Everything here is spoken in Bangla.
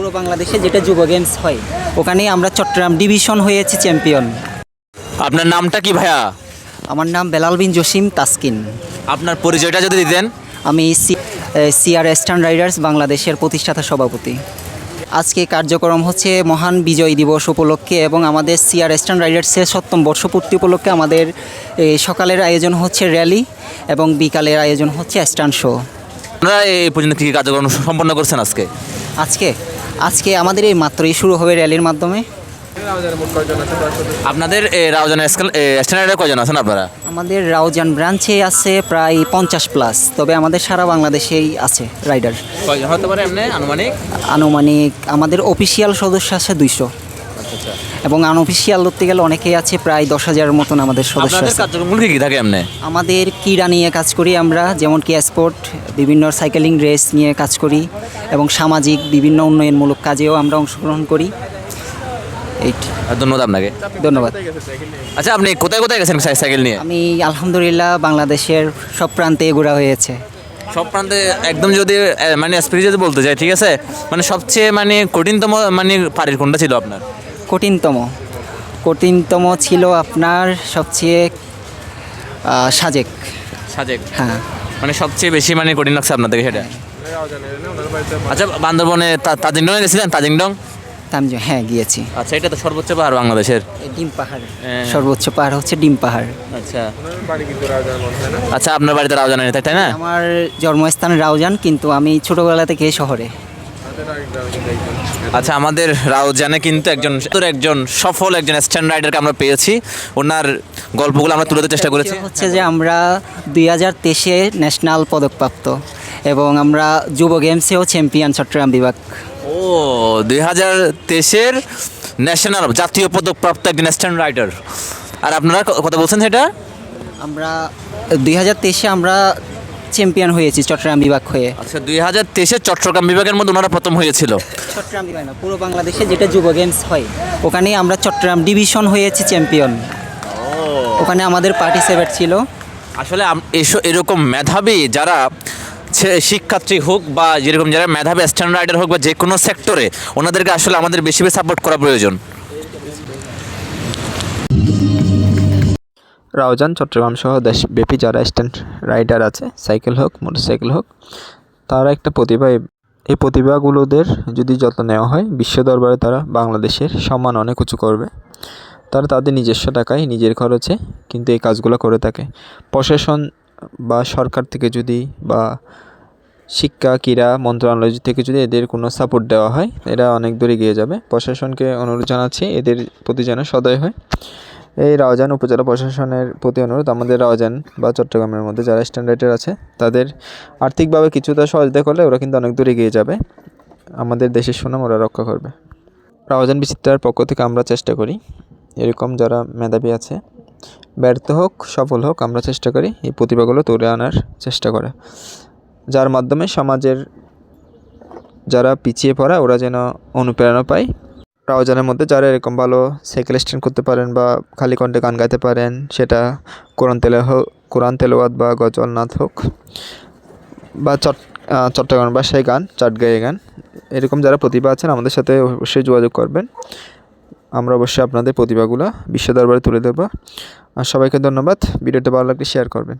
পুরো বাংলাদেশে যেটা যুব গেমস হয়, ওখানেই আমরা চট্টগ্রাম ডিভিশন হয়েছি চ্যাম্পিয়ন। আপনার নামটা কি ভাইয়া? আমার নাম বেলাল বিন জসিম তাসকিন। আপনার পরিচয়টা যদি দিতেন। আমি সিআর স্টান রাইডার্স বাংলাদেশের প্রতিষ্ঠাতা সভাপতি। আজকে কার্যক্রম হচ্ছে মহান বিজয় দিবস উপলক্ষে এবং আমাদের সিআর স্টান রাইডার্সের ৭ম বর্ষপূর্তি উপলক্ষে আমাদের সকালের আয়োজন হচ্ছে র্যালি এবং বিকালের আয়োজন হচ্ছে স্টান শো। আপনারা এই পর্যন্ত কী কার্যক্রম সম্পন্ন করছেন আজকে? আজকে আমাদের এই মাত্রই শুরু হবে র্যালির মাধ্যমে। আপনাদের রাউজান স্ট্যান্ডার্ডে কয়জন আছেন আপনারা? আমাদের রাউজান ব্রাঞ্চে আছে প্রায় 50+, তবে আমাদের সারা বাংলাদেশেই আছে রাইডার। কয়জন হতে পারে এমনি আনুমানিক? আনুমানিক আমাদের অফিসিয়াল সদস্য আছে 200 এবং আনঅফিসিয়াল ধরতে গেলে অনেকেই আছে, প্রায় 10,000 মতন আমাদের সদস্য আপনাদের আছে। কার্যক্রমগুলো কী থাকে এমনি? আমাদের ক্রীড়া নিয়ে কাজ করি আমরা, যেমন কি স্পোর্ট, বিভিন্ন সাইকেলিং রেস নিয়ে কাজ করি এবং সামাজিক বিভিন্ন উন্নয়নমূলক কাজেও আমরা অংশগ্রহণ করি। ধন্যবাদ আপনাকে। ধন্যবাদ। আচ্ছা, আপনি কোথায় কোথায় গেছেন সাইকেল নিয়ে? আমি আলহামদুলিল্লাহ বাংলাদেশের সব প্রান্তে ঘোরা হয়েছে। সব প্রান্তে একদম যদি মানে স্পিড যদি বলতে চাই, ঠিক আছে, মানে সবচেয়ে মানে কঠিনতম মানে পাড়ির কোনটা ছিল আপনার? কঠিনতম ছিল আপনার সবচেয়ে সাজেক। হ্যাঁ, মানে সবচেয়ে বেশি মানে কঠিন লাগছে আপনাদেরকে সেটা? আচ্ছা, বান্দরবনে তাজিংডংয়ে গেছিলেন? হ্যাঁ গিয়েছি। আচ্ছা, এটা তো সর্বোচ্চ পাহাড় বাংলাদেশের। ডিম পাহাড়, সর্বোচ্চ পাহাড় হচ্ছে ডিম পাহাড়। আচ্ছা আচ্ছা, আপনার বাড়িতে রাউজান, তাই না? আমার জন্মস্থান রাউজান, কিন্তু আমি ছোটবেলা থেকে শহরে। আচ্ছা, আমাদের রাউজানে কিন্তু একজন সফল একজন স্ট্যান্ড রাইডারকে আমরা পেয়েছি। ওনার গল্পগুলো আমরা তুলে ধরার চেষ্টা করেছি। হচ্ছে যে আমরা 2023-এ ন্যাশনাল পদকপ্রাপ্ত এবং আমরা যুব গেমসেও চ্যাম্পিয়ন চট্টগ্রাম বিভাগ। 2023-এর ন্যাশনাল জাতীয় পদকপ্রাপ্ত একজন স্ট্যান্ড রাইডার। আর আপনারা কথা বলছেন সেটা? আমরা 2023-এ আমরা চ্যাম্পিয়ন হয়েছি চট্টগ্রাম বিভাগ হয়ে। আচ্ছা, 2023-এ চট্টগ্রাম বিভাগের মধ্যে ওনারা প্রথম হয়েছিল। চট্টগ্রাম বিভাগ না, পুরো বাংলাদেশে যেটা যুব গেমস হয়, ওখানেই আমরা চট্টগ্রাম ডিভিশন হয়েছি চ্যাম্পিয়ন। ওখানে আমাদের পার্টিসিপেট ছিল। আসলে এরকম মেধাবী যারা শিক্ষার্থী হোক বা যেরকম যারা মেধাবী স্ট্যান্ড রাইডার হোক বা যে কোনো সেক্টরে, ওনাদেরকে আসলে আমাদের বেশি বেশি সাপোর্ট করা প্রয়োজন। রাউজান, চট্টগ্রাম সহ দেশব্যাপী যারা স্ট্যান্ড রাইডার আছে, সাইকেল হোক মোটরসাইকেল হোক, তারা একটা প্রতিভা। এই প্রতিভাগুলোদের যদি যত্ন নেওয়া হয়, বিশ্ব দরবারে তারা বাংলাদেশের সম্মান অনেক উঁচু করবে। তারা তাদের নিজস্ব টাকায় নিজের খরচে কিন্তু এই কাজগুলো করে থাকে। প্রশাসন বা সরকার থেকে যদি বা শিক্ষা ক্রীড়া মন্ত্রণালয় থেকে যদি এদের কোনো সাপোর্ট দেওয়া হয়, এরা অনেক দূরে এগিয়ে যাবে। প্রশাসনকে অনুরোধ জানাচ্ছি এদের প্রতি যেন সদয় হয়। এই রাউজান উপজেলা প্রশাসনের প্রতি অনুরোধ, আমাদের রাউজান বা চট্টগ্রামের মধ্যে যারা স্ট্যান্ড রাইডার আছে, তাদের আর্থিকভাবে কিছুটা সহযোগিতা করলে ওরা কিন্তু অনেক দূরে এগিয়ে যাবে। আমাদের দেশের সুনাম ওরা রক্ষা করবে। রাউজান বিচিত্রার পক্ষ থেকে আমরা চেষ্টা করি এরকম যারা মেধাবী আছে, ব্যর্থ হোক সফল হোক, আমরা চেষ্টা করি এই প্রতিভাগুলো তুলে আনার চেষ্টা করে, যার মাধ্যমে সমাজের যারা পিছিয়ে পড়া ওরা যেন অনুপ্রেরণা পায়। রাউজানের মধ্যে যারা এরকম ভালো সাইকেল স্ট্যান্ড করতে পারেন বা খালি কণ্ঠে গান গাইতে পারেন, সেটা কোরআন তেলাওয়াত বা গজল নাথ হোক বা চট্টগ্রাম ভাষায় গান, চাটগাঁয়ে গান, এরকম যারা প্রতিভা আছেন আমাদের সাথে অবশ্যই যোগাযোগ করবেন। আমরা অবশ্যই আপনাদের প্রতিভাগুলো বিশ্ব দরবারে তুলে ধরব। আর সবাইকে ধন্যবাদ। ভিডিওটা ভালো লাগলে শেয়ার করবেন।